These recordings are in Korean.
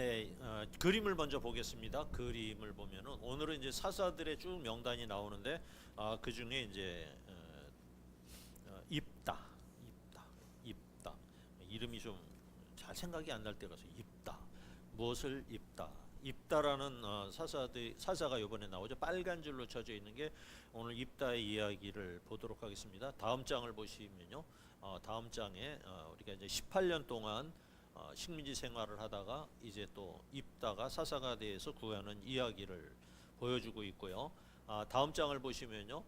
네, 그림을 먼저 보겠습니다. 그림을 보면은 오늘은 이제 사사들의 쭉 명단이 나오는데 그 중에 이제 입다 이름이 좀 잘 생각이 안 날 때가 있어요. 입다 무엇을 입다라는 사사가 이번에 나오죠. 빨간 줄로 쳐져 있는 게 오늘 입다의 이야기를 보도록 하겠습니다. 다음 장을 보시면요, 다음 장에 우리가 이제 18년 동안 식민지 생활을 하다가 이제 또 입다가 사사가 돼서 구하는 이야기를 보여주고 있고요. 다음 장을 보시면요,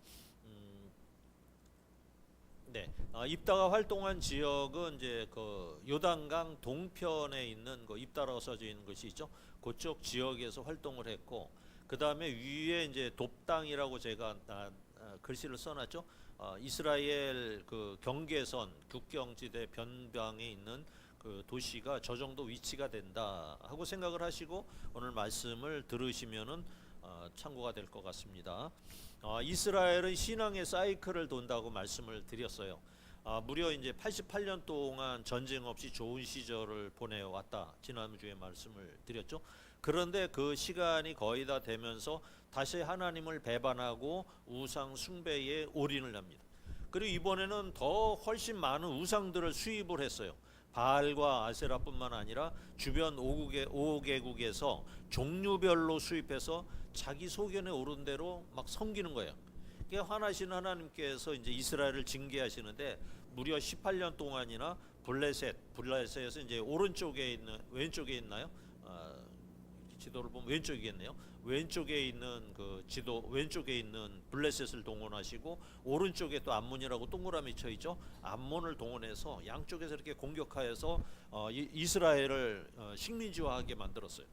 네, 입다가 활동한 지역은 이제 그 요단강 동편에 있는 그 입다라고 써져 있는 것이 있죠. 그쪽 지역에서 활동을 했고, 그 다음에 위에 이제 돕당이라고 제가 글씨를 써놨죠. 이스라엘 그 경계선 국경지대 변방에 있는 그 도시가 저 정도 위치가 된다 하고 생각을 하시고 오늘 말씀을 들으시면은 참고가 될 것 같습니다. 이스라엘은 신앙의 사이클을 돈다고 말씀을 드렸어요. 무려 이제 88년 동안 전쟁 없이 좋은 시절을 보내왔다. 지난주에 말씀을 드렸죠. 그런데 그 시간이 거의 다 되면서 다시 하나님을 배반하고 우상 숭배에 올인을 합니다. 그리고 이번에는 더 훨씬 많은 우상들을 수입을 했어요. 바알과 아세라뿐만 아니라 주변 5개국에서 종류별로 수입해서 자기 소견에 오른 대로 막 섬기는 거예요. 그러니까 화나시는 하나님께서 이제 이스라엘을 징계하시는데 무려 18년 동안이나 블레셋에서 이제 오른쪽에 있는, 왼쪽에 있나요? 지도를 보면 왼쪽이겠네요. 왼쪽에 있는 그 지도 왼쪽에 있는 블레셋을 동원하시고 오른쪽에 또 암몬이라고 동그라미 쳐 있죠. 암몬을 동원해서 양쪽에서 이렇게 공격하여서 이스라엘을 식민지화하게 만들었어요.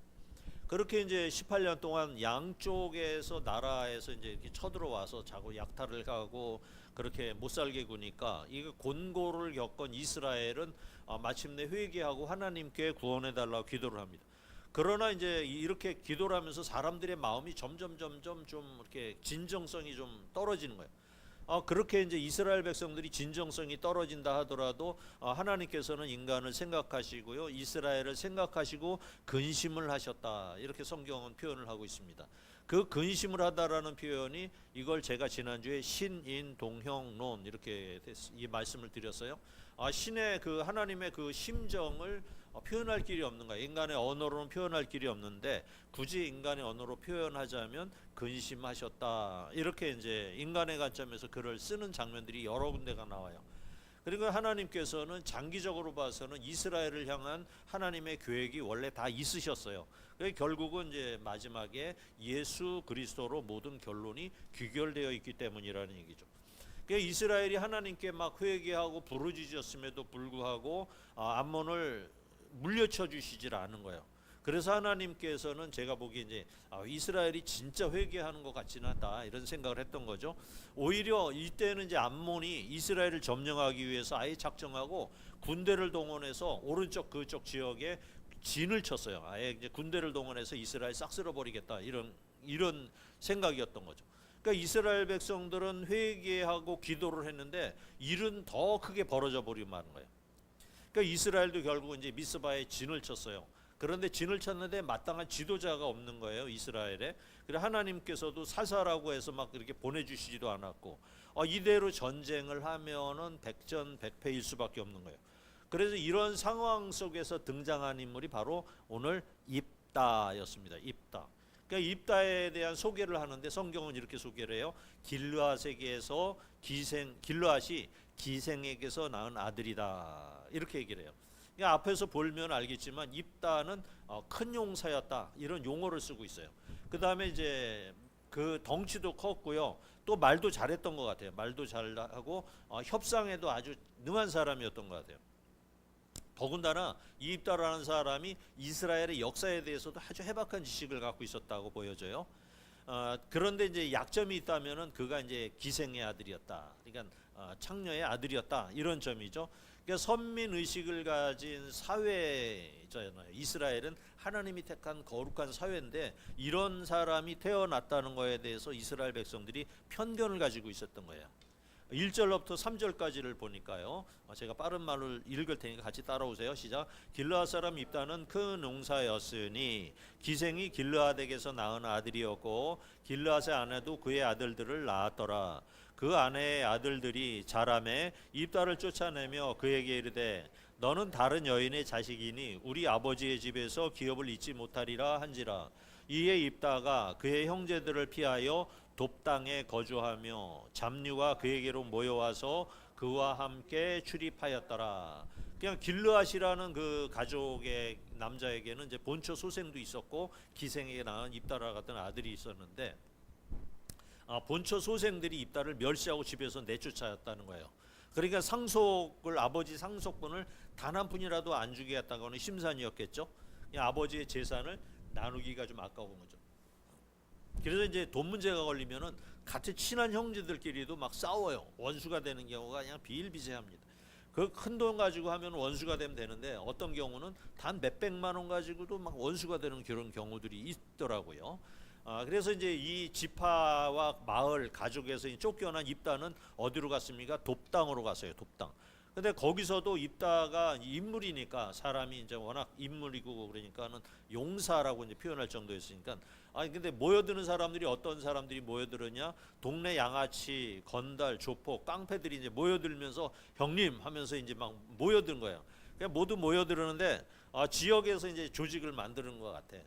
그렇게 이제 18년 동안 양쪽에서 나라에서 이제 이렇게 쳐들어와서 자꾸 약탈을 하고 그렇게 못 살게 구니까 이거 곤고를 겪은 이스라엘은 마침내 회개하고 하나님께 구원해 달라고 기도를 합니다. 그러나 이제 이렇게 기도를 하면서 사람들의 마음이 점점 좀 이렇게 진정성이 좀 떨어지는 거예요. 그렇게 이제 이스라엘 백성들이 진정성이 떨어진다 하더라도 하나님께서는 인간을 생각하시고요, 이스라엘을 생각하시고 근심을 하셨다, 이렇게 성경은 표현을 하고 있습니다. 그 근심을 하다라는 표현이, 이걸 제가 지난주에 신인동형론 이렇게 이 말씀을 드렸어요. 신의 그 하나님의 그 심정을 표현할 길이 없는 거예요. 인간의 언어로는 표현할 길이 없는데 굳이 인간의 언어로 표현하자면 근심하셨다, 이렇게 이제 인간의 관점에서 글을 쓰는 장면들이 여러 군데가 나와요. 그리고 하나님께서는 장기적으로 봐서는 이스라엘을 향한 하나님의 계획이 원래 다 있으셨어요. 결국은 이제 마지막에 예수 그리스도로 모든 결론이 귀결되어 있기 때문이라는 얘기죠. 이스라엘이 하나님께 막 회개하고 부르짖었음에도 불구하고 암몬을 물려쳐 주시질 않은 거예요. 그래서 하나님께서는 제가 보기에 이제 이스라엘이 진짜 회개하는 것 같지는 않다, 이런 생각을 했던 거죠. 오히려 이때는 이제 암몬이 이스라엘을 점령하기 위해서 아예 작정하고 군대를 동원해서 오른쪽 그쪽 지역에 진을 쳤어요. 아예 이제 군대를 동원해서 이스라엘 싹 쓸어버리겠다, 이런 생각이었던 거죠. 그러니까 이스라엘 백성들은 회개하고 기도를 했는데 일은 더 크게 벌어져 버리고 마는 거예요. 그러니까 이스라엘도 결국 이제 미스바에 진을 쳤어요. 그런데 진을 쳤는데 마땅한 지도자가 없는 거예요, 이스라엘에. 그래서 하나님께서도 사사라고 해서 막 이렇게 보내주시지도 않았고, 이대로 전쟁을 하면은 백전백패일 수밖에 없는 거예요. 그래서 이런 상황 속에서 등장한 인물이 바로 오늘 입다였습니다. 입다. 그러니까 입다에 대한 소개를 하는데 성경은 이렇게 소개를 해요. 길르앗에게서 길르앗이 기생에게서 낳은 아들이다, 이렇게 얘기를 해요. 그러니까 앞에서 보면 알겠지만 입다는 큰 용사였다, 이런 용어를 쓰고 있어요. 그 다음에 이제 그 덩치도 컸고요, 또 말도 잘했던 것 같아요. 말도 잘하고 협상에도 아주 능한 사람이었던 것 같아요. 더군다나 이 입다라는 사람이 이스라엘의 역사에 대해서도 아주 해박한 지식을 갖고 있었다고 보여져요. 그런데 이제 약점이 있다면은 그가 이제 기생의 아들이었다, 그러니까 창녀의 아들이었다, 이런 점이죠. 그러니까 선민 의식을 가진 사회잖아요. 이스라엘은 하나님이 택한 거룩한 사회인데 이런 사람이 태어났다는 거에 대해서 이스라엘 백성들이 편견을 가지고 있었던 거예요. 1절부터 3절까지를 보니까요. 제가 빠른 말을 읽을 테니까 같이 따라오세요. 시작. 길르앗 사람 입다는 그 농사였으니 기생이 길르앗에게서 낳은 아들이었고 길르앗의 아내도 그의 아들들을 낳았더라. 그 아내의 아들들이 자라매 입다를 쫓아내며 그에게 이르되 너는 다른 여인의 자식이니 우리 아버지의 집에서 기업을 잊지 못하리라 한지라. 이에 입다가 그의 형제들을 피하여 돕당에 거주하며 잡류가 그에게로 모여와서 그와 함께 출입하였더라. 그냥 길르앗이라는 그 가족의 남자에게는 이제 본처 소생도 있었고 기생에게 낳은 입다라 같은 아들이 있었는데 본처 소생들이 입다를 멸시하고 집에서 내쫓았다는 거예요. 그러니까 상속을 아버지 상속분을 단 한 푼이라도 안 주겠다는 거는 심산이었겠죠. 아버지의 재산을 나누기가 좀 아까운 거죠. 그래서 이제 돈 문제가 걸리면은 같이 친한 형제들끼리도 막 싸워요. 원수가 되는 경우가 그냥 비일비재합니다. 그 큰 돈 가지고 하면 원수가 되면 되는데 어떤 경우는 단 몇백만 원 가지고도 막 원수가 되는 그런 경우들이 있더라고요. 그래서 이제 이 지파와 마을 가족에서 쫓겨난 입다는 어디로 갔습니까? 돕당으로 갔어요. 돕당. 근데 거기서도 입다가 인물이니까 사람이 이제 워낙 인물이고 그러니까는 용사라고 이제 표현할 정도였으니까 근데 모여드는 사람들이 어떤 사람들이 모여들었냐? 동네 양아치, 건달, 조폭, 깡패들이 이제 모여들면서 형님 하면서 이제 막 모여든 거예요. 그냥 모두 모여들었는데 지역에서 이제 조직을 만드는 것 같아.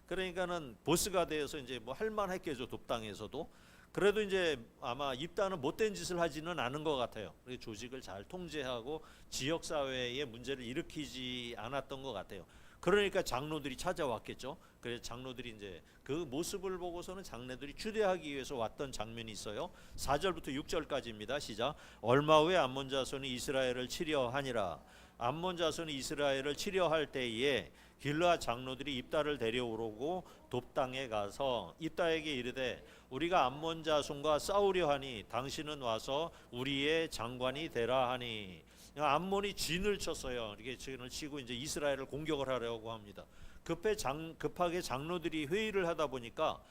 그러니까는 보스가 돼서 이제 뭐 할만했겠죠. 돕당에서도. 그래도 이제 아마 입다는 못된 짓을 하지는 않은 것 같아요. 조직을 잘 통제하고 지역 사회에 문제를 일으키지 않았던 것 같아요. 그러니까 장로들이 찾아왔겠죠. 그래서 장로들이 이제 그 모습을 보고서는 장로들이 추대하기 위해서 왔던 장면이 있어요. 4절부터 6절까지입니다. 시작. 얼마 후에 암몬 자손이 이스라엘을 치려 하니라. 암몬 자손이 이스라엘을 치려 할 때에 길르앗 장로들이 입다를 데려오고 돕당에 가서 입다에게 이르되 우리가 암몬 자손과 싸우려 하니 당신은 와서 우리의 장관이 되라 하니. 암몬이 진을 쳤어요. 이렇게 진을 치고 이제 이스라엘을 공격을 하려고 합니다. 급하게 장로들이 회의를 하다 보니까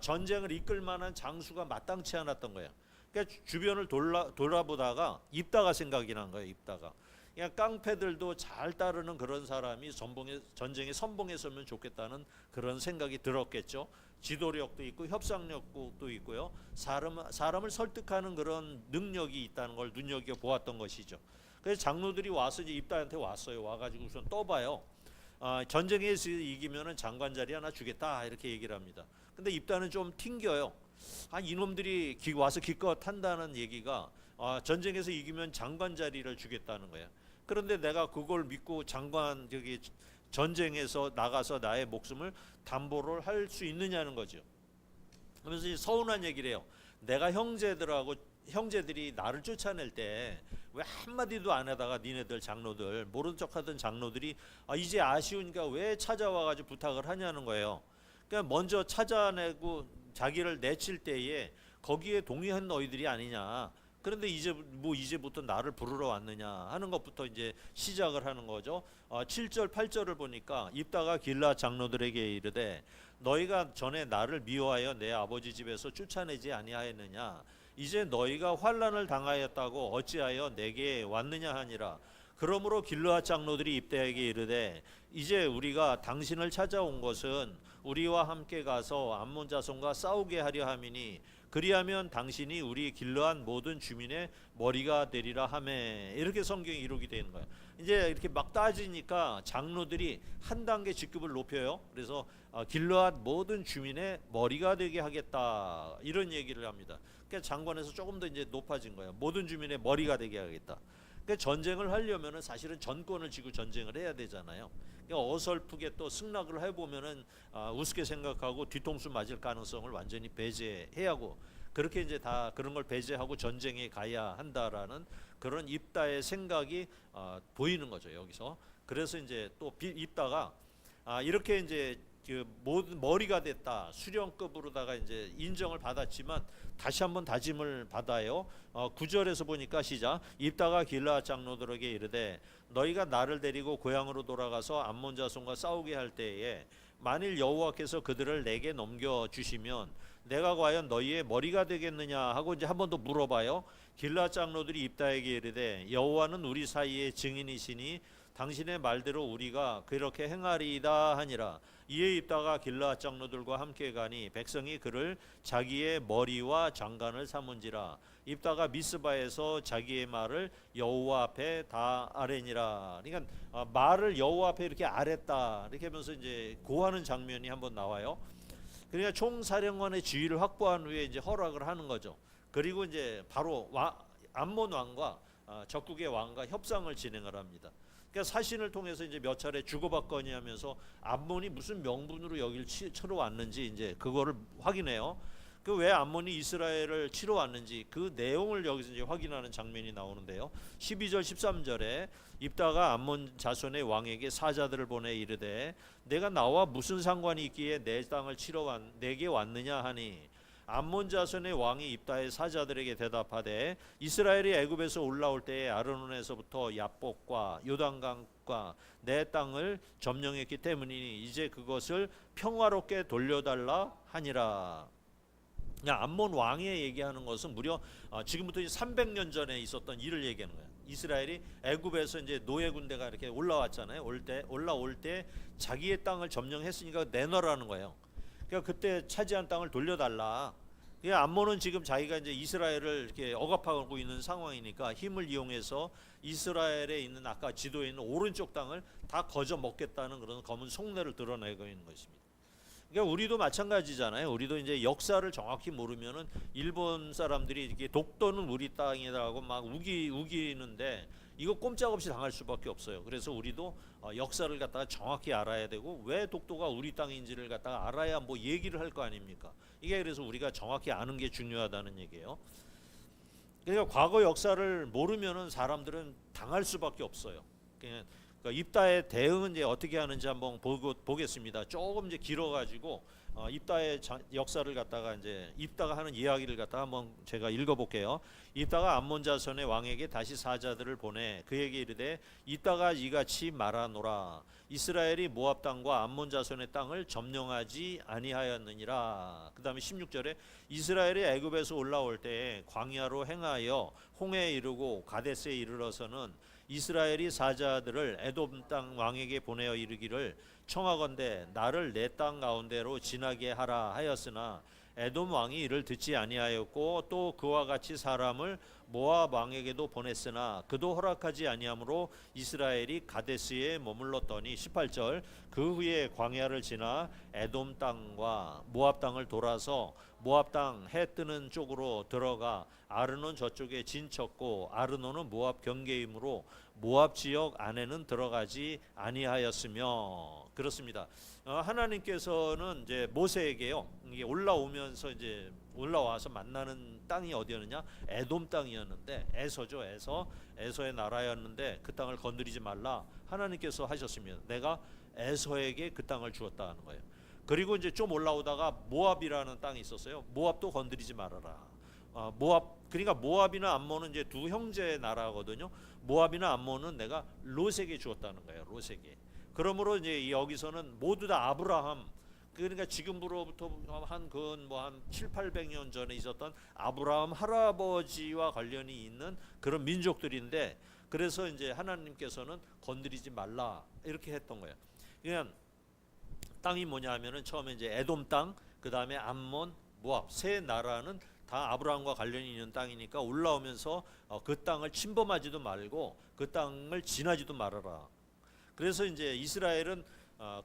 전쟁을 이끌 만한 장수가 마땅치 않았던 거예요. 그러니까 주변을 돌아보다가 입다가 생각이 난 거예요. 입다가. 그냥 깡패들도 잘 따르는 그런 사람이 전쟁에 선봉했으면 좋겠다는 그런 생각이 들었겠죠. 지도력도 있고 협상력도 있고요. 사람을 설득하는 그런 능력이 있다는 걸 눈여겨 보았던 것이죠. 그래서 장로들이 와서 이제 입다한테 왔어요. 와가지고 우선 떠봐요. 전쟁에서 이기면은 장관 자리 하나 주겠다 이렇게 얘기를 합니다. 근데 입다는 좀 튕겨요. 이놈들이 와서 기껏 한다는 얘기가 전쟁에서 이기면 장관 자리를 주겠다는 거예요. 그런데 내가 그걸 믿고 장관 전쟁에서 나가서 나의 목숨을 담보를 할 수 있느냐는 거죠. 그러면서 서운한 얘기를 해요. 내가 형제들이 나를 쫓아낼 때 왜 한마디도 안 하다가 니네들 장로들 모른 척하던 장로들이 이제 아쉬우니까 왜 찾아와가지고 부탁을 하냐는 거예요. 그러니까 먼저 찾아내고 자기를 내칠 때에 거기에 동의한 너희들이 아니냐. 그런데 이제부터 나를 부르러 왔느냐 하는 것부터 이제 시작을 하는 거죠. 7절 8절을 보니까 입다가 길르앗 장로들에게 이르되 너희가 전에 나를 미워하여 내 아버지 집에서 쫓아내지 아니하였느냐. 이제 너희가 환난을 당하였다고 어찌하여 내게 왔느냐 하니라. 그러므로 길르앗 장로들이 입다에게 이르되 이제 우리가 당신을 찾아온 것은 우리와 함께 가서 암몬 자손과 싸우게 하려 함이니 그리하면 당신이 우리 길르앗 모든 주민의 머리가 되리라 하매. 이렇게 성경이 이루게 되는 거예요. 이제 이렇게 막 따지니까 장로들이 한 단계 직급을 높여요. 그래서 길르앗 모든 주민의 머리가 되게 하겠다 이런 얘기를 합니다. 그러니까 장관에서 조금 더 이제 높아진 거예요. 모든 주민의 머리가 되게 하겠다. 그러니까 전쟁을 하려면은 사실은 전권을 쥐고 전쟁을 해야 되잖아요. 그러니까 어설프게 또 승낙을 해보면은 우습게 생각하고 뒤통수 맞을 가능성을 완전히 배제해야 하고 그렇게 이제 다 그런 걸 배제하고 전쟁에 가야 한다라는 그런 입다의 생각이 보이는 거죠 여기서. 그래서 이제 또 입다가 이렇게 이제 그 모든 머리가 됐다 수령급으로다가 이제 인정을 받았지만 다시 한번 다짐을 받아요. 9절에서 보니까 시작. 입다가 길르앗 장로들에게 이르되 너희가 나를 데리고 고향으로 돌아가서 암몬 자손과 싸우게 할 때에 만일 여호와께서 그들을 내게 넘겨 주시면 내가 과연 너희의 머리가 되겠느냐 하고 이제 한 번 더 물어봐요. 길앗 장로들이 입다에게 이르되 여호와는 우리 사이의 증인이시니 당신의 말대로 우리가 그렇게 행하리이다 하니라. 이에 입다가 길앗 장로들과 함께 가니 백성이 그를 자기의 머리와 장관을 삼은지라. 입다가 미스바에서 자기의 말을 여호와 앞에 다 아뢰니라. 그러니까 말을 여호와 앞에 이렇게 아랬다 이렇게 하면서 이제 고하는 장면이 한번 나와요. 그러니까 총사령관의 지위를 확보한 후에 이제 허락을 하는 거죠. 그리고 이제 바로 암몬 왕과 적국의 왕과 협상을 진행을 합니다. 그러니까 사신을 통해서 이제 몇 차례 주고받거니 하면서 암몬이 무슨 명분으로 여기를 치러 왔는지 이제 그거를 확인해요. 그 왜 암몬이 이스라엘을 치러 왔는지 그 내용을 여기서 이제 확인하는 장면이 나오는데요. 12절 13절에 입다가 암몬 자손의 왕에게 사자들을 보내 이르되 내가 나와 무슨 상관이 있기에 내 땅을 치러 내게 왔느냐 하니 암몬 자손의 왕이 입다의 사자들에게 대답하되 이스라엘이 애굽에서 올라올 때에 아르논에서부터 야복과 요단강과 내 땅을 점령했기 때문이니 이제 그것을 평화롭게 돌려달라 하니라. 암몬 왕이 얘기하는 것은 무려 지금부터 300년 전에 있었던 일을 얘기하는 거예요. 이스라엘이 애굽에서 이제 노예 군대가 이렇게 올라왔잖아요. 올라올 때 자기의 땅을 점령했으니까 내놔라는 거예요. 그러니까 그때 차지한 땅을 돌려달라. 그러니까 암몬은 지금 자기가 이제 이스라엘을 이렇게 억압하고 있는 상황이니까 힘을 이용해서 이스라엘에 있는 아까 지도에 있는 오른쪽 땅을 다 거저 먹겠다는 그런 검은 속내를 드러내고 있는 것입니다. 그러니까 우리도 마찬가지잖아요. 우리도 이제 역사를 정확히 모르면은 일본 사람들이 이렇게 독도는 우리 땅이라고 막 우기는데 이거 꼼짝없이 당할 수밖에 없어요. 그래서 우리도 역사를 갖다가 정확히 알아야 되고 왜 독도가 우리 땅인지를 갖다가 알아야 뭐 얘기를 할 거 아닙니까? 이게 그래서 우리가 정확히 아는 게 중요하다는 얘기예요. 그러니까 과거 역사를 모르면은 사람들은 당할 수밖에 없어요. 그러니까 입다의 대응은 이제 어떻게 하는지 한번 보겠습니다. 조금 이제 길어가지고 입다의 역사를 갖다가 이제 입다가 하는 이야기를 갖다가 한번 제가 읽어볼게요. 입다가 암몬 자손의 왕에게 다시 사자들을 보내 그에게 이르되 입다가 이같이 말하노라. 이스라엘이 모압 땅과 암몬 자손의 땅을 점령하지 아니하였느니라. 그 다음에 16절에 이스라엘이 애굽에서 올라올 때에 광야로 행하여 홍해에 이르고 가데스에 이르러서는 이스라엘이 사자들을 에돔 땅 왕에게 보내어 이르기를 청하건대 나를 내 땅 가운데로 지나게 하라 하였으나 에돔 왕이 이를 듣지 아니하였고 또 그와 같이 사람을 모압 왕에게도 보냈으나 그도 허락하지 아니하므로 이스라엘이 가데스에 머물렀더니 18절 그 후에 광야를 지나 에돔 땅과 모압 땅을 돌아서 모압 땅 해 뜨는 쪽으로 들어가 아르논 저쪽에 진쳤고 아르논은 모압 경계이므로 모압 지역 안에는 들어가지 아니하였으며. 그렇습니다. 하나님께서는 이제 모세에게요. 이게 올라오면서 이제 올라와서 만나는 땅이 어디였느냐? 에돔 땅이었는데 에서죠. 에서의 나라였는데 그 땅을 건드리지 말라. 하나님께서 하셨습니다. 내가 에서에게 그 땅을 주었다 하는 거예요. 그리고 이제 좀 올라오다가 모압이라는 땅이 있었어요. 모압도 건드리지 말아라. 그러니까 모압이나 암몬은 이제 두 형제 나라거든요. 모압이나 암몬은 내가 롯에게 주었다는 거예요. 롯에게. 그러므로 이제 여기서는 모두 다 아브라함, 그러니까 지금으로부터 한 7, 800년 전에 있었던 아브라함 할아버지와 관련이 있는 그런 민족들인데, 그래서 이제 하나님께서는 건드리지 말라 이렇게 했던 거예요. 그냥 땅이 뭐냐 하면은 처음에 이제 에돔 땅, 그 다음에 암몬, 모압 세 나라는 다 아브라함과 관련이 있는 땅이니까 올라오면서 그 땅을 침범하지도 말고 그 땅을 지나지도 말아라. 그래서 이제 이스라엘은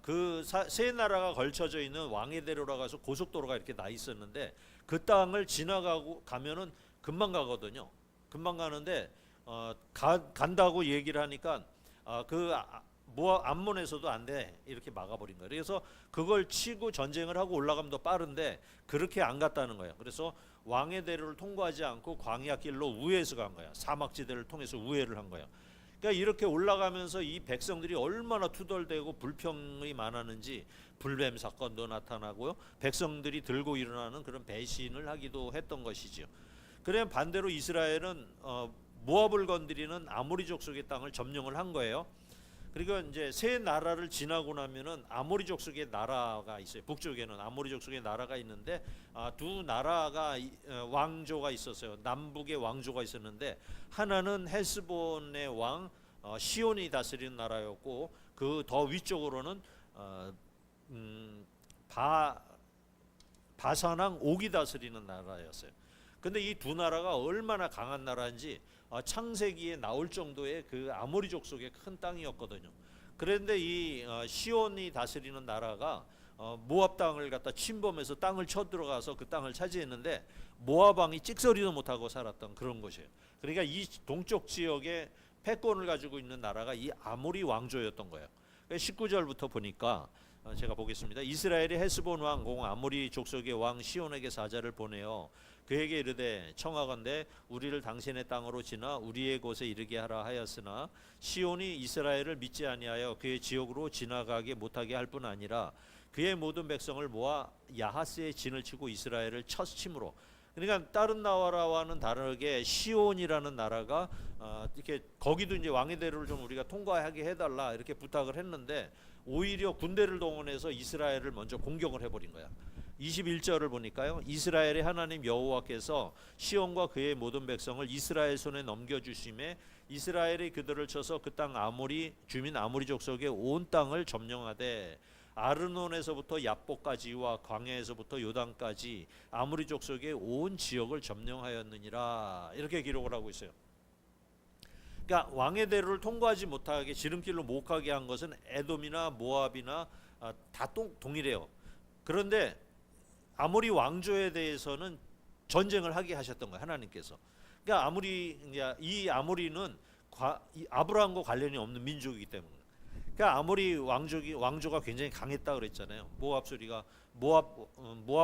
그 세 나라가 걸쳐져 있는 왕의 대로라고 해서 고속도로가 이렇게 나 있었는데 그 땅을 지나가고 가면은 금방 가거든요. 금방 가는데 간다고 얘기를 하니까 암몬에서도 안 돼 이렇게 막아버린 거예요. 그래서 그걸 치고 전쟁을 하고 올라가면 더 빠른데 그렇게 안 갔다는 거예요. 그래서 왕의 대로를 통과하지 않고 광야길로 우회해서 간 거야. 사막지대를 통해서 우회를 한 거야. 그러니까 이렇게 올라가면서 이 백성들이 얼마나 투덜대고 불평이 많았는지 불뱀 사건도 나타나고요. 백성들이 들고 일어나는 그런 배신을 하기도 했던 것이죠. 그래 반대로 이스라엘은 모압을 건드리는 아모리 족속의 땅을 점령을 한 거예요. 그리고 이제 세 나라를 지나고 나면은 아모리 족속의 나라가 있어요. 북쪽에는 아모리 족속의 나라가 있는데 두 나라가 왕조가 있었어요. 남북의 왕조가 있었는데 하나는 헤스본의 왕 시온이 다스리는 나라였고 그 더 위쪽으로는 바산왕 옥이 다스리는 나라였어요. 근데 이 두 나라가 얼마나 강한 나라인지 창세기에 나올 정도의 그 아모리 족속의 큰 땅이었거든요. 그런데 이 시온이 다스리는 나라가 모압 땅을 갖다 침범해서 땅을 쳐들어가서 그 땅을 차지했는데 모압 왕이 찍소리도 못하고 살았던 그런 것이에요. 그러니까 이 동쪽 지역에 패권을 가지고 있는 나라가 이 아모리 왕조였던 거예요. 19절부터 보니까 제가 보겠습니다. 이스라엘이 헤스본 왕 공 아모리 족속의 왕 시온에게 사자를 보내어 그에게 이르되 청하건대 우리를 당신의 땅으로 지나 우리의 곳에 이르게 하라 하였으나 시온이 이스라엘을 믿지 아니하여 그의 지역으로 지나가게 못하게 할 뿐 아니라 그의 모든 백성을 모아 야하스의 진을 치고 이스라엘을 쳤심으로. 그러니까 다른 나라와는 다르게 시온이라는 나라가 이렇게 거기도 이제 왕의 대로를 좀 우리가 통과하게 해달라 이렇게 부탁을 했는데 오히려 군대를 동원해서 이스라엘을 먼저 공격을 해버린 거야. 21절을 보니까요. 이스라엘의 하나님 여호와께서 시온과 그의 모든 백성을 이스라엘 손에 넘겨주심에 이스라엘이 그들을 쳐서 그 땅 아모리 주민 아모리 족속의 온 땅을 점령하되 아르논에서부터 야복까지와 광야에서부터 요단까지 아모리 족속의 온 지역을 점령하였느니라 이렇게 기록을 하고 있어요. 그러니까 왕의 대로를 통과하지 못하게 지름길로 못 가게 한 것은 에돔이나 모압이나 다 동일해요. 그런데 아모리 왕조에 대해서는 전쟁을 하게 하셨던 거예요. 하나님께서. 그러니까 이 아모리는 아브라함과 관련이 없는 민족이기 때문에. 그러니까 아모리 왕조가 굉장히 강했다 그랬잖아요. 모압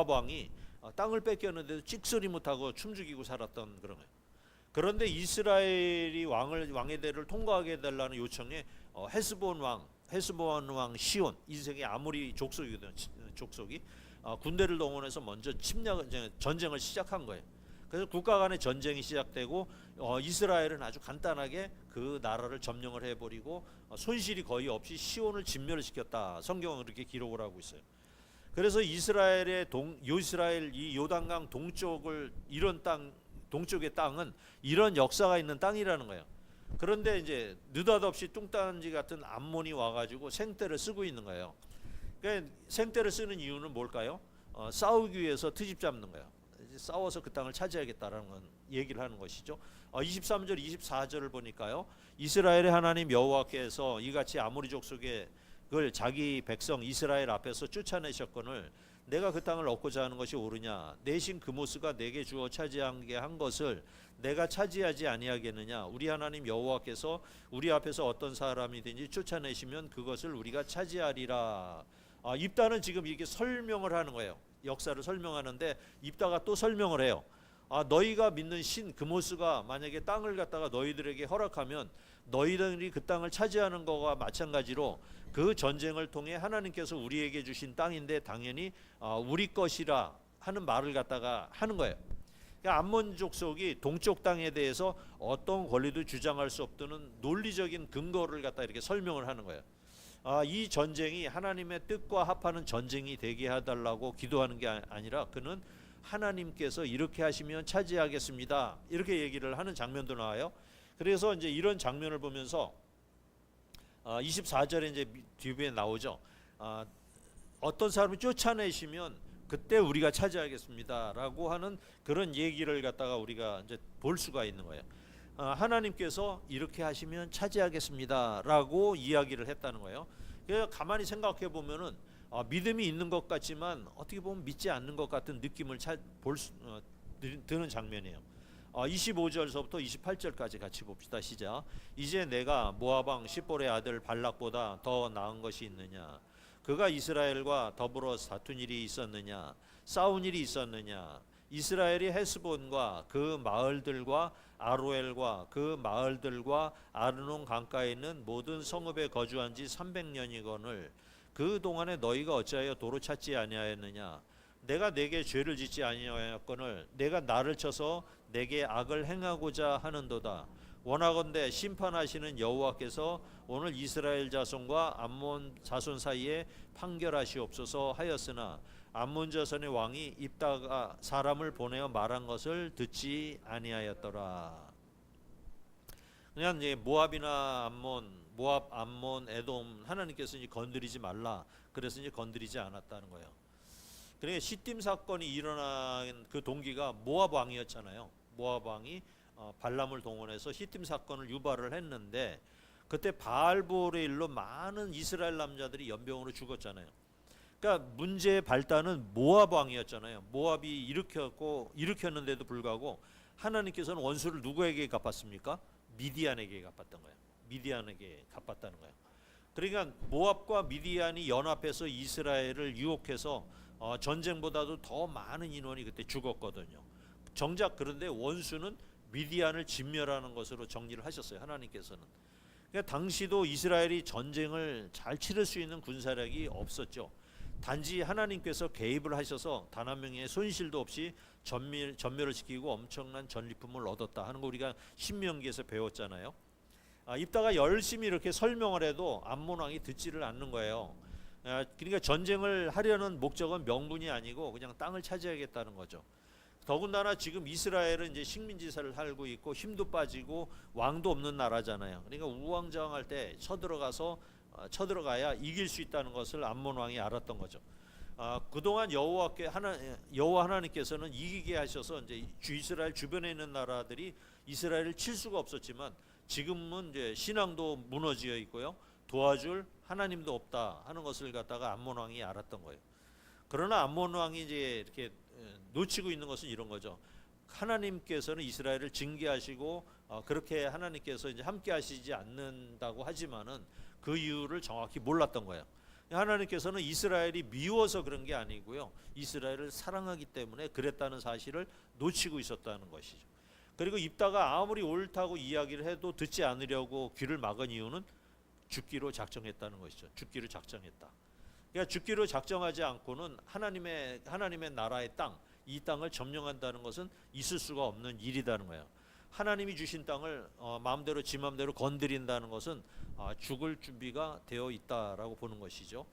왕이 땅을 뺏겼는데도 찍소리 못하고 춤죽이고 살았던 그런 거예요. 그런데 이스라엘이 왕의 대를 통과하게 해달라는 요청에 헤스본 왕 시온 인생의 아모리 족속이거든요. 족속이 군대를 동원해서 먼저 전쟁을 시작한 거예요. 그래서 국가 간의 전쟁이 시작되고 이스라엘은 아주 간단하게 그 나라를 점령을 해버리고 손실이 거의 없이 시온을 진멸시켰다. 성경은 그렇게 기록을 하고 있어요. 그래서 이스라엘 이 요단강 동쪽을 동쪽의 땅은 이런 역사가 있는 땅이라는 거예요. 그런데 이제 느닷없이 뚱딴지 같은 암몬이 와가지고 생떼를 쓰고 있는 거예요. 그러니까 생떼를 쓰는 이유는 뭘까요? 싸우기 위해서 트집 잡는 거예요. 싸워서 그 땅을 차지하겠다라는 건 얘기를 하는 것이죠. 23절 24절을 보니까요. 이스라엘의 하나님 여호와께서 이같이 아모리 족속의 그걸 자기 백성 이스라엘 앞에서 쫓아내셨거늘 내가 그 땅을 얻고자 하는 것이 옳으냐 내 신 그모스가 내게 주어 차지하게 한 것을 내가 차지하지 아니하겠느냐 우리 하나님 여호와께서 우리 앞에서 어떤 사람이든지 쫓아내시면 그것을 우리가 차지하리라. 입다는 지금 이렇게 설명을 하는 거예요. 역사를 설명하는데 입다가 또 설명을 해요. 너희가 믿는 신 그모스가 만약에 땅을 갖다가 너희들에게 허락하면 너희들이 그 땅을 차지하는 것과 마찬가지로 그 전쟁을 통해 하나님께서 우리에게 주신 땅인데 당연히 우리 것이라 하는 말을 갖다가 하는 거예요. 그러니까 암몬 족속이 동쪽 땅에 대해서 어떤 권리도 주장할 수 없다는 논리적인 근거를 갖다 이렇게 설명을 하는 거예요. 이 전쟁이 하나님의 뜻과 합하는 전쟁이 되게 해달라고 기도하는 게 아니라 그는 하나님께서 이렇게 하시면 차지하겠습니다. 이렇게 얘기를 하는 장면도 나와요. 그래서 이제 이런 장면을 보면서 24절에 이제 뒤에 나오죠. 어떤 사람을 쫓아내시면 그때 우리가 차지하겠습니다라고 하는 그런 얘기를 갖다가 우리가 이제 볼 수가 있는 거예요. 하나님께서 이렇게 하시면 차지하겠습니다라고 이야기를 했다는 거예요. 그래서 가만히 생각해 보면은 믿음이 있는 것 같지만 어떻게 보면 믿지 않는 것 같은 느낌을 드는 장면이에요. 25절서부터 28절까지 같이 봅시다. 시작. 이제 내가 모압 왕 십볼의 아들 발락보다 더 나은 것이 있느냐? 그가 이스라엘과 더불어 다툰 일이 있었느냐? 싸운 일이 있었느냐? 이스라엘이 헤스본과 그 마을들과 아로엘과 그 마을들과 아르논 강가에 있는 모든 성읍에 거주한 지 300년이거늘 그 동안에 너희가 어찌하여 도로 찾지 아니하였느냐? 내가 내게 죄를 짓지 아니하였거늘 내가 나를 쳐서 내게 악을 행하고자 하는도다. 원하건대 심판하시는 여호와께서 오늘 이스라엘 자손과 암몬 자손 사이에 판결하시옵소서 하였으나 암몬 자손의 왕이 입다가 사람을 보내어 말한 것을 듣지 아니하였더라. 그냥 이제 모압이나 모압, 암몬, 에돔 하나님께서 이제 건드리지 말라. 그래서 이제 건드리지 않았다는 거예요. 그러니까 시딤 사건이 일어난 그 동기가 모압 왕이었잖아요. 모압 왕이 발람을 동원해서 시딤 사건을 유발을 했는데 그때 바알볼의 일로 많은 이스라엘 남자들이 연병으로 죽었잖아요. 그러니까 문제의 발단은 모압 왕이었잖아요. 모압이 일으켰는데도 불구하고 하나님께서는 원수를 누구에게 갚았습니까? 미디안에게 갚았던 거예요. 미디안에게 갚았다는 거예요. 그러니까 모압과 미디안이 연합해서 이스라엘을 유혹해서 전쟁보다도 더 많은 인원이 그때 죽었거든요. 정작 그런데 원수는 미디안을 진멸하는 것으로 정리를 하셨어요. 하나님께서는. 그러니까 당시도 이스라엘이 전쟁을 잘 치를 수 있는 군사력이 없었죠. 단지 하나님께서 개입을 하셔서 단 한 명의 손실도 없이 전멸을 시키고 엄청난 전리품을 얻었다 하는 거 우리가 신명기에서 배웠잖아요. 입다가 열심히 이렇게 설명을 해도 암몬 왕이 듣지를 않는 거예요. 그러니까 전쟁을 하려는 목적은 명분이 아니고 그냥 땅을 차지하겠다는 거죠. 더군다나 지금 이스라엘은 이제 식민지사를 살고 있고 힘도 빠지고 왕도 없는 나라잖아요. 그러니까 우왕좌왕할 때 쳐들어가야 이길 수 있다는 것을 암몬 왕이 알았던 거죠. 그동안 여호와 하나님께서는 이기게 하셔서 이제 이스라엘 주변에 있는 나라들이 이스라엘을 칠 수가 없었지만 지금은 이제 신앙도 무너져 있고요. 도와줄 하나님도 없다 하는 것을 갖다가 암몬 왕이 알았던 거예요. 그러나 암몬 왕이 이제 이렇게 놓치고 있는 것은 이런 거죠. 하나님께서는 이스라엘을 징계하시고 그렇게 하나님께서 이제 함께 하시지 않는다고 하지만은 그 이유를 정확히 몰랐던 거예요. 하나님께서는 이스라엘이 미워서 그런 게 아니고요. 이스라엘을 사랑하기 때문에 그랬다는 사실을 놓치고 있었다는 것이죠. 그리고 입다가 아무리 옳다고 이야기를 해도 듣지 않으려고 귀를 막은 이유는 죽기로 작정했다는 것이죠. 죽기로 작정했다. 그러니까 죽기로 작정하지 않고는 하나님의 나라의 땅, 이 땅을 점령한다는 것은 있을 수가 없는 일이라는 거예요. 하나님이 주신 땅을 마음대로 지 마음대로 건드린다는 것은 죽을 준비가 되어 있다라고 보는 것이죠.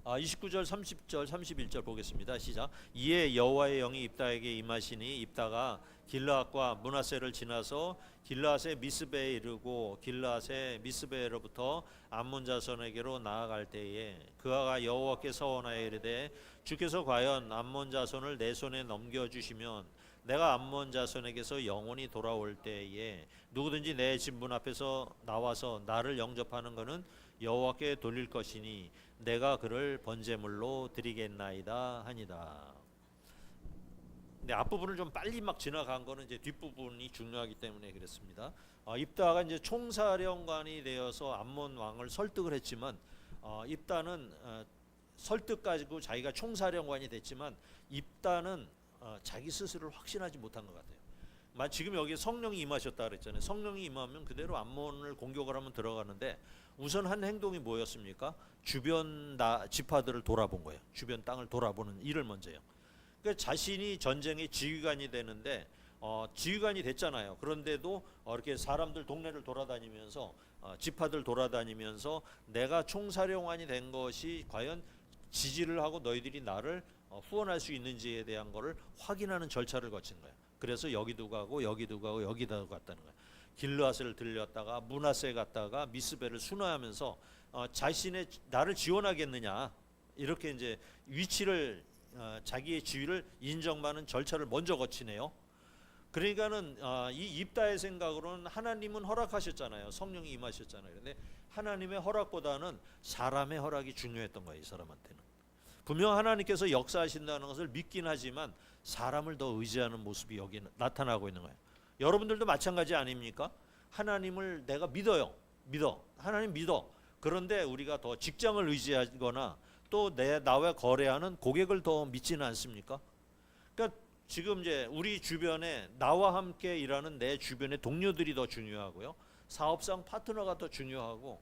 29절, 30절, 31절 보겠습니다. 시작. 이에 여호와의 영이 입다에게 임하시니 입다가 길르앗과 므낫세를 지나서 길르앗의 미스베에 이르고 길르앗의 미스베로부터 암몬 자손에게로 나아갈 때에 그아가 여호와께 서원하여 이르되 주께서 과연 암몬 자손을 내 손에 넘겨주시면 내가 암몬 자손에게서 영원히 돌아올 때에 누구든지 내 집 문 앞에서 나와서 나를 영접하는 것은 여호와께 돌릴 것이니 내가 그를 번제물로 드리겠나이다 하니라. 근데 앞부분을 좀 빨리 막 지나간 거는 이제 뒷부분이 중요하기 때문에 그랬습니다. 입다가 이제 총사령관이 되어서 암몬 왕을 설득을 했지만 입다는 설득 가지고 자기가 총사령관이 됐지만 입다는 자기 스스로를 확신하지 못한 것 같아요. 지금 여기 성령이 임하셨다 그랬잖아요. 성령이 임하면 그대로 암몬을 공격을 하면 들어가는데 우선 한 행동이 뭐였습니까? 주변 지파들을 돌아본 거예요. 주변 땅을 돌아보는 일을 먼저 해요. 그러니까 자신이 전쟁의 지휘관이 되는데 지휘관이 됐잖아요. 그런데도 이렇게 사람들 동네를 돌아다니면서 지파들 돌아다니면서 내가 총사령관이 된 것이 과연 지지를 하고 너희들이 나를 후원할 수 있는지에 대한 거를 확인하는 절차를 거친 거예요. 그래서 여기도 가고 여기도 가고 여기도 갔다는 거예요. 길르앗을 들렸다가 므낫세 갔다가 미스베를 순화하면서 자신의 나를 지원하겠느냐 이렇게 이제 위치를 자기의 지위를 인정받는 절차를 먼저 거치네요. 그러니까는 이 입다의 생각으로는 하나님은 허락하셨잖아요. 성령이 임하셨잖아요. 그런데 하나님의 허락보다는 사람의 허락이 중요했던 거예요. 이 사람한테는. 분명 하나님께서 역사하신다는 것을 믿긴 하지만 사람을 더 의지하는 모습이 여기 나타나고 있는 거예요. 여러분들도 마찬가지 아닙니까? 하나님을 내가 믿어요. 하나님 믿어. 그런데 우리가 더 직장을 의지하거나 또 나와 거래하는 고객을 더 믿지는 않습니까? 그러니까 지금 이제 우리 주변에 나와 함께 일하는 내 주변의 동료들이 더 중요하고요. 사업상 파트너가 더 중요하고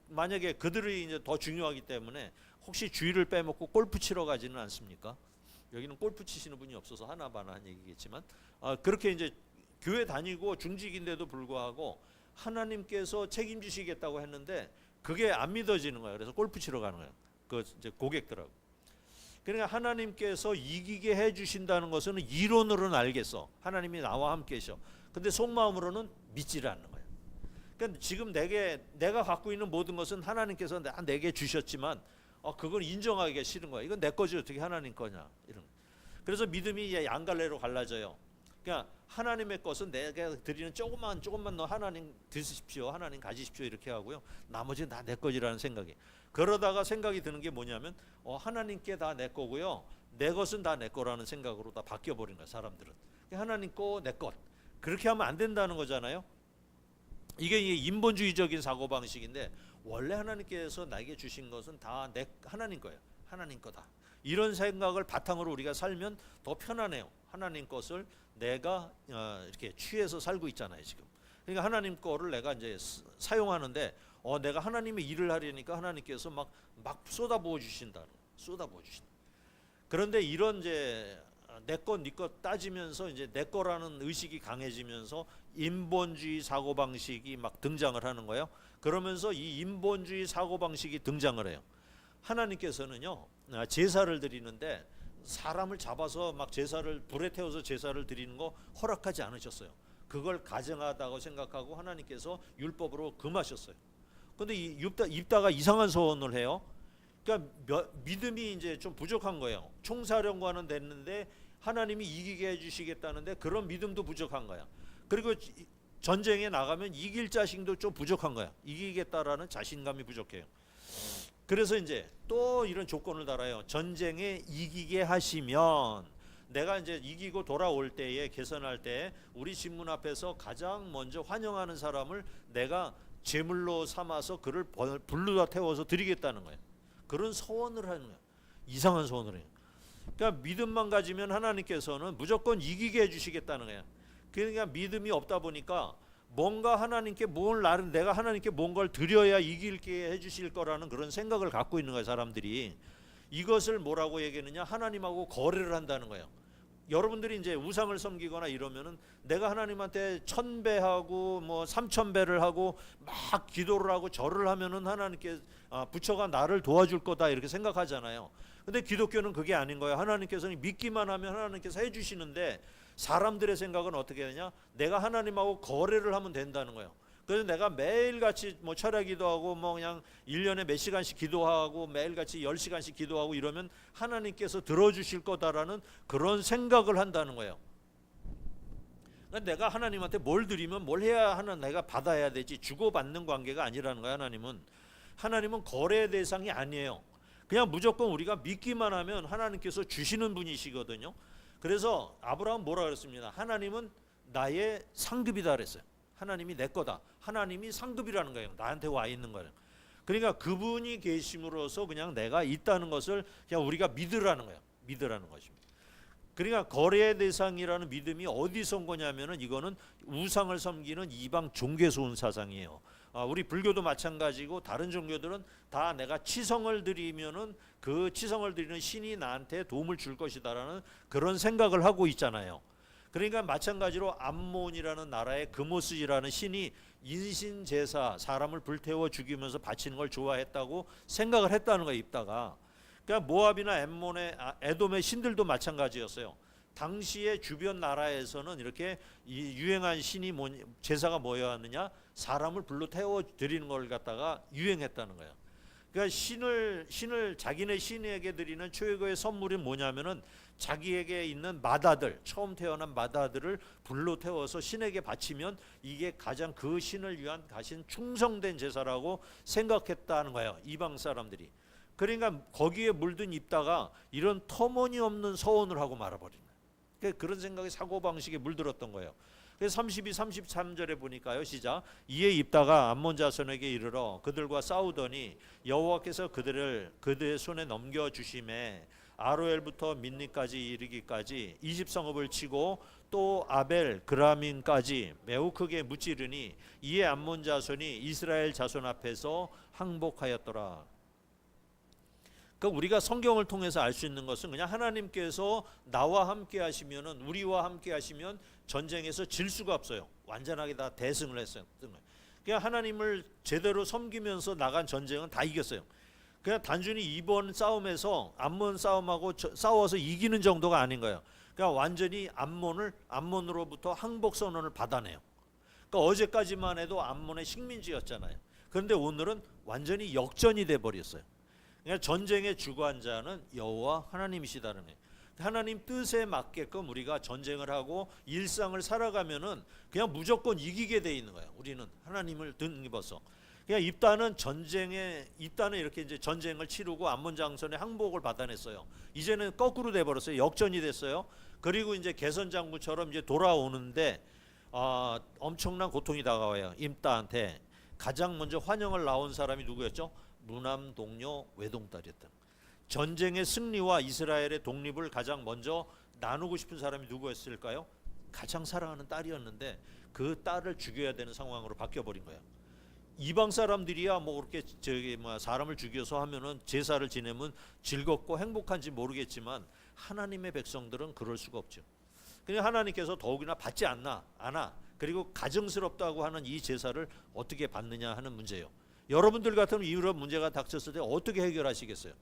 만약에 그들이 이제 더 중요하기 때문에 혹시 주의를 빼먹고 골프 치러 가지는 않습니까? 여기는 골프 치시는 분이 없어서 하나바나 한 얘기겠지만 그렇게 이제 교회 다니고 중직인데도 불구하고 하나님께서 책임지시겠다고 했는데 그게 안 믿어지는 거예요. 그래서 골프 치러 가는 거예요. 그 이제 고객들하고. 그러니까 하나님께서 이기게 해주신다는 것은 이론으로는 알겠어. 하나님이 나와 함께셔. 근데 속마음으로는 믿지를 않는 거예요. 그러니까 지금 내가 갖고 있는 모든 것은 하나님께서 내게 주셨지만 그걸 인정하기가 싫은 거야. 이건 내 거지 어떻게 하나님 거냐 이런. 그래서 믿음이 양갈래로 갈라져요. 그러니까 하나님의 것은 내가 드리는 조금만 너 하나님 드십시오, 하나님 가지십시오 이렇게 하고요. 나머지는 다 내 거지라는 생각이. 그러다가 생각이 드는 게 뭐냐면 하나님께 다 내 거고요. 내 것은 다 내 거라는 생각으로 다 바뀌어 버린 거야 사람들은. 하나님 거 내 것. 그렇게 하면 안 된다는 거잖아요. 이게 인본주의적인 사고 방식인데 원래 하나님께서 나에게 주신 것은 다 하나님 거예요. 하나님 거다. 이런 생각을 바탕으로 우리가 살면 더 편안해요. 하나님 것을 내가 이렇게 취해서 살고 있잖아요 지금. 그러니까 하나님 거를 내가 이제 사용하는데 내가 하나님의 일을 하려니까 하나님께서 막 쏟아부어 주신다. 쏟아부어 주신다. 그런데 이런 이제 내 것, 네 것 따지면서 이제 내 거라는 의식이 강해지면서 인본주의 사고 방식이 막 등장을 하는 거예요. 그러면서 이 인본주의 사고 방식이 등장을 해요. 하나님께서는요 제사를 드리는데 사람을 잡아서 막 제사를 불에 태워서 제사를 드리는 거 허락하지 않으셨어요. 그걸 가증하다고 생각하고 하나님께서 율법으로 금하셨어요. 근데 입다가 이상한 소원을 해요. 그러니까 믿음이 이제 좀 부족한 거예요. 총사령관은 됐는데 하나님이 이기게 해주시겠다는데 그런 믿음도 부족한 거야. 그리고 전쟁에 나가면 이길 자신도 좀 부족한 거야. 이기겠다라는 자신감이 부족해요. 그래서 이제 또 이런 조건을 달아요. 전쟁에 이기게 하시면 내가 이제 이기고 돌아올 때에 개선할 때 우리 집 문 앞에서 가장 먼저 환영하는 사람을 내가 제물로 삼아서 그를 불러다 태워서 드리겠다는 거예요. 그런 소원을 하는 거예요. 이상한 소원을 해요. 그러니까 믿음만 가지면 하나님께서는 무조건 이기게 해주시겠다는 거예요. 그러니까 믿음이 없다 보니까 뭔가 하나님께 내가 하나님께 뭔가를 드려야 이길게 해주실 거라는 그런 생각을 갖고 있는 거예요 사람들이. 이것을 뭐라고 얘기하느냐, 하나님하고 거래를 한다는 거예요. 여러분들이 이제 우상을 섬기거나 이러면은 내가 하나님한테 1000배하고 뭐 3000배를 하고 막 기도를 하고 절을 하면은 하나님께 부처가 나를 도와줄 거다 이렇게 생각하잖아요. 근데 기독교는 그게 아닌 거예요. 하나님께서는 믿기만 하면 하나님께서 해주시는데 사람들의 생각은 어떻게 되냐? 내가 하나님하고 거래를 하면 된다는 거예요. 그래서 내가 매일같이 뭐 철야 기도하고 뭐 그냥 1년에 몇 시간씩 기도하고 매일같이 10시간씩 기도하고 이러면 하나님께서 들어주실 거다라는 그런 생각을 한다는 거예요. 그러니까 내가 하나님한테 뭘 드리면 뭘 해야 하나 내가 받아야 되지, 주고받는 관계가 아니라는 거예요. 하나님은 거래 대상이 아니에요. 그냥 무조건 우리가 믿기만 하면 하나님께서 주시는 분이시거든요. 그래서 아브라함 뭐라 그랬습니다. 하나님은 나의 상급이다 그랬어요. 하나님이 내 거다. 하나님이 상급이라는 거예요. 나한테 와 있는 거예요. 그러니까 그분이 계심으로써 그냥 내가 있다는 것을 그냥 우리가 믿으라는 거예요. 믿으라는 것입니다. 그러니까 거래의 대상이라는 믿음이 어디서 온 거냐면은 이거는 우상을 섬기는 이방 종교에서 온 사상이에요. 우리 불교도 마찬가지고 다른 종교들은 다 내가 치성을 드리면은 그 치성을 드리는 신이 나한테 도움을 줄 것이다라는 그런 생각을 하고 있잖아요. 그러니까 마찬가지로 암몬이라는 나라의 그모스이라는 신이 인신제사, 사람을 불태워 죽이면서 바치는 걸 좋아했다고 생각을 했다는 거예요. 입다가. 그러니까 모압이나 에돔의 신들도 마찬가지였어요. 당시의 주변 나라에서는 이렇게 유행한 신이 제사가 뭐였느냐? 사람을 불러 태워 드리는 걸 갖다가 유행했다는 거예요. 그러니까 신을 자기네 신에게 드리는 최고의 선물이 뭐냐면은 자기에게 있는 마다들, 처음 태어난 마다들을 불로 태워서 신에게 바치면 이게 가장 그 신을 위한 가신 충성된 제사라고 생각했다는 거예요. 이방 사람들이. 그러니까 거기에 물든 입다가 이런 터무니없는 서원을 하고 말아버리는 거예요. 그러니까 그런 생각이 사고방식에 물들었던 거예요. 그래서 32, 33절에 보니까요. 시작. 이에 입다가 암몬 자손에게 이르러 그들과 싸우더니 여호와께서 그들의 손에 넘겨주심에 아로엘부터 민니까지 이르기까지 20성읍을 치고 또 아벨 그라민까지 매우 크게 무찌르니 이에 암몬 자손이 이스라엘 자손 앞에서 항복하였더라. 그러니까 우리가 성경을 통해서 알 수 있는 것은 그냥 하나님께서 나와 함께 하시면은, 우리와 함께 하시면 전쟁에서 질 수가 없어요. 완전하게 다 대승을 했어요. 그냥 하나님을 제대로 섬기면서 나간 전쟁은 다 이겼어요. 그냥 단순히 이번 싸움에서 암몬 싸움하고 싸워서 이기는 정도가 아닌 거예요. 그냥 완전히 암몬으로부터 항복 선언을 받아내요. 그러니까 어제까지만 해도 암몬의 식민지였잖아요. 그런데 오늘은 완전히 역전이 돼 버렸어요. 그러니까 전쟁의 주관자는 여호와 하나님이시다는 거예요. 하나님 뜻에 맞게끔 우리가 전쟁을 하고 일상을 살아가면은 그냥 무조건 이기게 돼 있는 거예요. 우리는 하나님을 등입어서. 그냥 입단은 이렇게 이제 전쟁을 치르고 암몬 장선의 항복을 받아냈어요. 이제는 거꾸로 돼 버렸어요. 역전이 됐어요. 그리고 이제 개선 장군처럼 이제 돌아오는데 엄청난 고통이 다가와요. 입다한테. 가장 먼저 환영을 나온 사람이 누구였죠? 무남 동료 외동딸이었다. 전쟁의 승리와 이스라엘의 독립을 가장 먼저 나누고 싶은 사람이 누구였을까요? 가장 사랑하는 딸이었는데 그 딸을 죽여야 되는 상황으로 바뀌어 버린 거예요. 이방 사람들이야 뭐 그렇게 사람을 죽여서 하면은 제사를 지내면 즐겁고 행복한지 모르겠지만 하나님의 백성들은 그럴 수가 없죠. 그냥 하나님께서 더욱이나 받지 않아. 그리고 가증스럽다고 하는 이 제사를 어떻게 받느냐 하는 문제예요. 여러분들 같으면 이런 문제가 닥쳤을 때 어떻게 해결하시겠어요?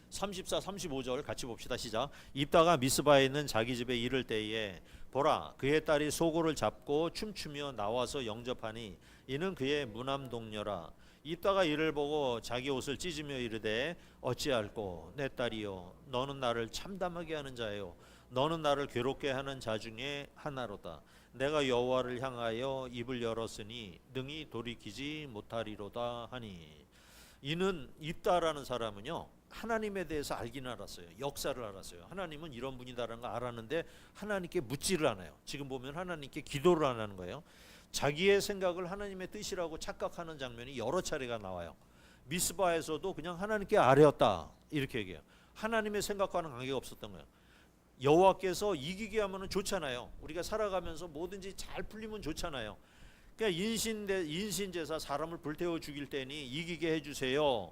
34, 35절 같이 봅시다. 시작. 입다가 미스바에 있는 자기 집에 이를 때에 보라, 그의 딸이 소고를 잡고 춤추며 나와서 영접하니 이는 그의 무남 동료라. 입다가 이를 보고 자기 옷을 찢으며 이르되 어찌할꼬 내 딸이여, 너는 나를 참담하게 하는 자요, 너는 나를 괴롭게 하는 자 중에 하나로다. 내가 여호와를 향하여 입을 열었으니 능히 돌이키지 못하리로다 하니. 이는 입다라는 사람은요, 하나님에 대해서 알기는 알았어요. 역사를 알았어요. 하나님은 이런 분이다라는 걸 알았는데 하나님께 묻지를 않아요. 지금 보면 하나님께 기도를 안 하는 거예요. 자기의 생각을 하나님의 뜻이라고 착각하는 장면이 여러 차례가 나와요. 미스바에서도 그냥 하나님께 아뢰었다 이렇게 얘기해요. 하나님의 생각과는 관계가 없었던 거예요. 여호와께서 이기게 하면 좋잖아요. 우리가 살아가면서 뭐든지 잘 풀리면 좋잖아요. 그냥 인신제사, 사람을 불태워 죽일 때니 이기게 해주세요.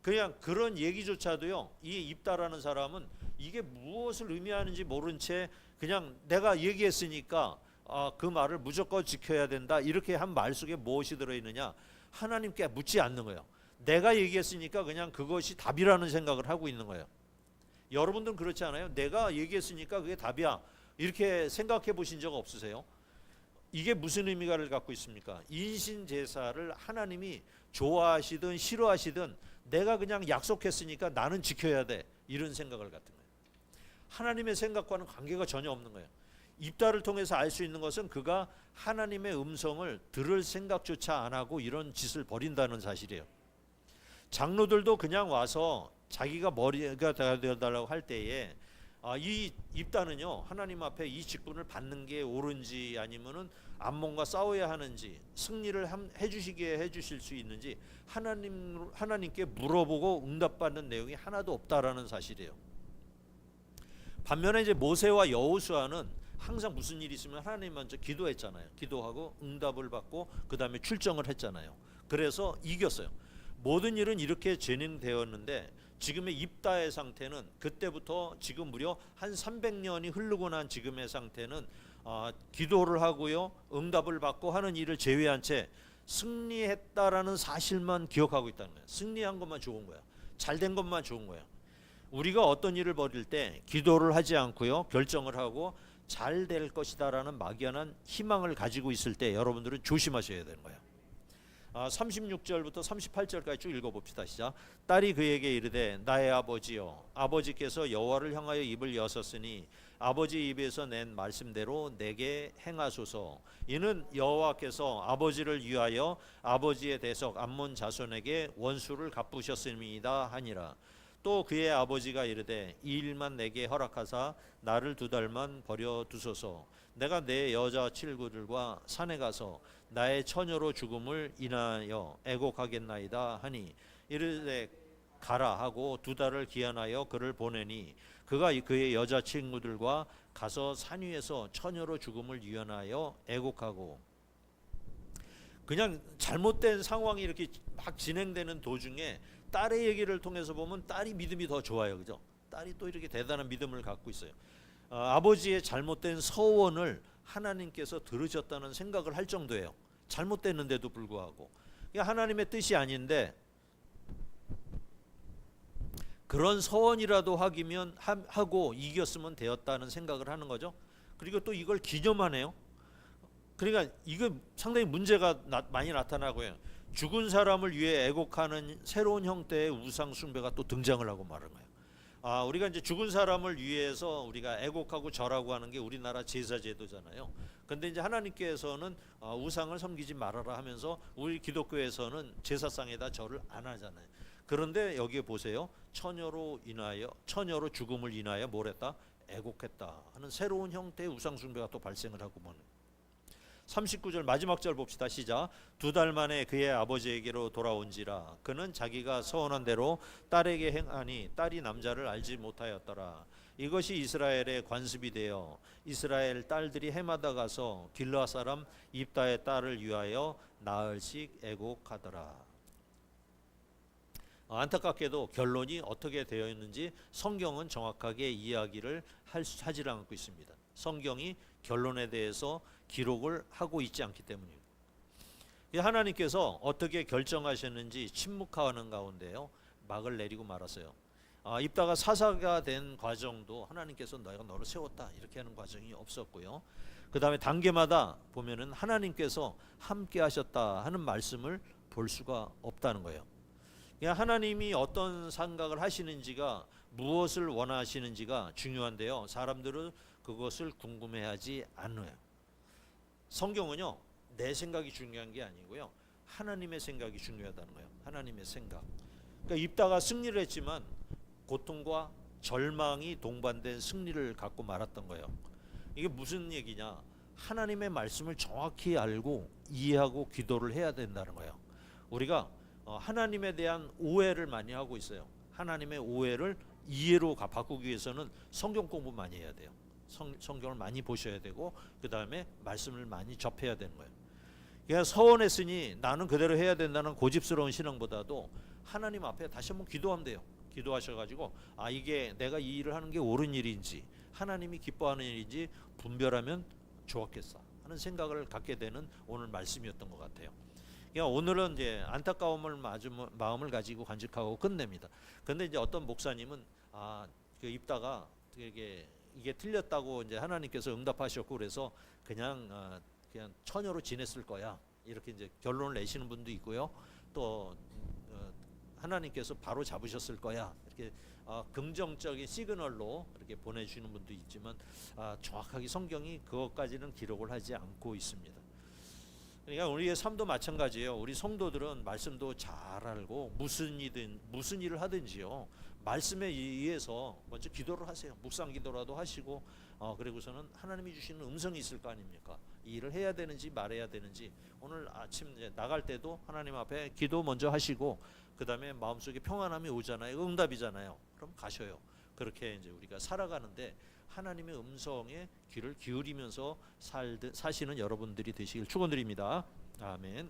그냥 그런 얘기조차도요, 이 입다라는 사람은 이게 무엇을 의미하는지 모른 채 그냥 내가 얘기했으니까 그 말을 무조건 지켜야 된다 이렇게 한 말 속에 무엇이 들어있느냐, 하나님께 묻지 않는 거예요. 내가 얘기했으니까 그냥 그것이 답이라는 생각을 하고 있는 거예요. 여러분들은 그렇지 않아요? 내가 얘기했으니까 그게 답이야 이렇게 생각해 보신 적 없으세요? 이게 무슨 의미를 갖고 있습니까? 인신제사를 하나님이 좋아하시든 싫어하시든 내가 그냥 약속했으니까 나는 지켜야 돼 이런 생각을 갖는 거예요. 하나님의 생각과는 관계가 전혀 없는 거예요. 입다를 통해서 알 수 있는 것은 그가 하나님의 음성을 들을 생각조차 안 하고 이런 짓을 벌인다는 사실이에요. 장로들도 그냥 와서 자기가 머리가 되어달라고 할 때에 이 입다는요, 하나님 앞에 이 직분을 받는 게 옳은지 아니면은 암몬과 싸워야 하는지, 승리를 해주시게 해주실 수 있는지 하나님께 물어보고 응답받는 내용이 하나도 없다라는 사실이에요. 반면에 이제 모세와 여호수아는 항상 무슨 일이 있으면 하나님 먼저 기도했잖아요. 기도하고 응답을 받고 그 다음에 출정을 했잖아요. 그래서 이겼어요. 모든 일은 이렇게 진행되었는데 지금의 입다의 상태는 그때부터 지금 무려 한 300년이 흐르고 난 지금의 상태는 기도를 하고요, 응답을 받고 하는 일을 제외한 채 승리했다라는 사실만 기억하고 있다는 거예요. 승리한 것만 좋은 거야. 잘된 것만 좋은 거야. 우리가 어떤 일을 벌일 때 기도를 하지 않고요, 결정을 하고 잘 될 것이다라는 막연한 희망을 가지고 있을 때 여러분들은 조심하셔야 되는 거예요. 36절부터 38절까지 쭉 읽어봅시다. 시작. 딸이 그에게 이르되 나의 아버지여, 아버지께서 여호와를 향하여 입을 여셨으니 아버지 입에서 낸 말씀대로 내게 행하소서. 이는 여호와께서 아버지를 위하여 아버지의 대속 암몬 자손에게 원수를 갚으셨음이다 하니라. 또 그의 아버지가 이르되 이 일만 내게 허락하사 나를 2달만 버려 두소서. 내가 내 여자 친구들과 산에 가서 나의 처녀로 죽음을 인하여 애곡하겠나이다 하니 이르되 가라 하고 2달을 기한하여 그를 보내니 그가 그의 여자 친구들과 가서 산 위에서 처녀로 죽음을 위하여 애곡하고 그냥 잘못된 상황이 이렇게 막 진행되는 도중에 딸의 얘기를 통해서 보면 딸이 믿음이 더 좋아요, 그죠? 딸이 또 이렇게 대단한 믿음을 갖고 있어요. 아버지의 잘못된 서원을 하나님께서 들으셨다는 생각을 할 정도예요. 잘못됐는데도 불구하고. 이게 하나님의 뜻이 아닌데 그런 서원이라도 하고 이겼으면 되었다는 생각을 하는 거죠. 그리고 또 이걸 기념하네요. 그러니까 이거 상당히 문제가 많이 나타나고요. 죽은 사람을 위해 애곡하는 새로운 형태의 우상 숭배가 또 등장을 하고 말은 거예요. 우리가 이제 죽은 사람을 위해서 우리가 애곡하고 절하고 하는 게 우리나라 제사 제도잖아요. 근데 이제 하나님께서는 우상을 섬기지 말아라 하면서 우리 기독교에서는 제사상에다 절을 안 하잖아요. 그런데 여기에 보세요. 처녀로 죽음을 인하여 뭘 했다? 애곡했다 하는 새로운 형태의 우상 숭배가 또 발생을 하고 보는. 39절 마지막 절 봅시다. 시작. 2달 만에 그의 아버지에게로 돌아온지라 그는 자기가 서원한 대로 딸에게 행하니 딸이 남자를 알지 못하였더라. 이것이 이스라엘의 관습이 되어 이스라엘 딸들이 해마다 가서 길르앗 사람 입다의 딸을 위하여 나흘씩 애곡하더라. 안타깝게도 결론이 어떻게 되어 있는지 성경은 정확하게 이야기를 하지 않고 있습니다. 성경이 결론에 대해서 기록을 하고 있지 않기 때문입니다. 하나님께서 어떻게 결정하셨는지 침묵하는 가운데요 막을 내리고 말았어요. 입다가 사사가 된 과정도 하나님께서 내가 너를 세웠다 이렇게 하는 과정이 없었고요. 그 다음에 단계마다 보면은 하나님께서 함께 하셨다 하는 말씀을 볼 수가 없다는 거예요. 하나님이 어떤 생각을 하시는지가 무엇을 원하시는지가 중요한데요. 사람들은 그것을 궁금해하지 않아요. 성경은요 내 생각이 중요한 게 아니고요 하나님의 생각이 중요하다는 거예요. 하나님의 생각. 그러니까 입다가 승리를 했지만 고통과 절망이 동반된 승리를 갖고 말았던 거예요. 이게 무슨 얘기냐? 하나님의 말씀을 정확히 알고 이해하고 기도를 해야 된다는 거예요. 우리가 하나님에 대한 오해를 많이 하고 있어요. 하나님의 오해를 이해로 바꾸기 위해서는 성경 공부 많이 해야 돼요. 성경을 많이 보셔야 되고 그 다음에 말씀을 많이 접해야 되는 거예요. 그러니까 서원했으니 나는 그대로 해야 된다는 고집스러운 신앙보다도 하나님 앞에 다시 한번 기도하면 돼요. 기도하셔가지고 이게 내가 이 일을 하는 게 옳은 일인지 하나님이 기뻐하는 일인지 분별하면 좋았겠어 하는 생각을 갖게 되는 오늘 말씀이었던 것 같아요. 그러니까 오늘은 이제 안타까움을 마음을 가지고 간직하고 끝냅니다. 근데 이제 어떤 목사님은 그 입다가 이게 틀렸다고 이제 하나님께서 응답하셨고 그래서 그냥 처녀로 지냈을 거야 이렇게 이제 결론을 내시는 분도 있고요. 또 하나님께서 바로 잡으셨을 거야 이렇게 긍정적인 시그널로 이렇게 보내주시는 분도 있지만 정확하게 성경이 그것까지는 기록을 하지 않고 있습니다. 그러니까 우리의 삶도 마찬가지예요. 우리 성도들은 말씀도 잘 알고 무슨 일을 하든지요 말씀에 의해서 먼저 기도를 하세요. 묵상 기도라도 하시고 그리고서는 하나님이 주시는 음성이 있을 거 아닙니까? 이 일을 해야 되는지 말해야 되는지 오늘 아침 이제 나갈 때도 하나님 앞에 기도 먼저 하시고 그 다음에 마음속에 평안함이 오잖아요. 응답이잖아요. 그럼 가셔요. 그렇게 이제 우리가 살아가는데 하나님의 음성에 귀를 기울이면서 사시는 여러분들이 되시길 축원드립니다. 아멘.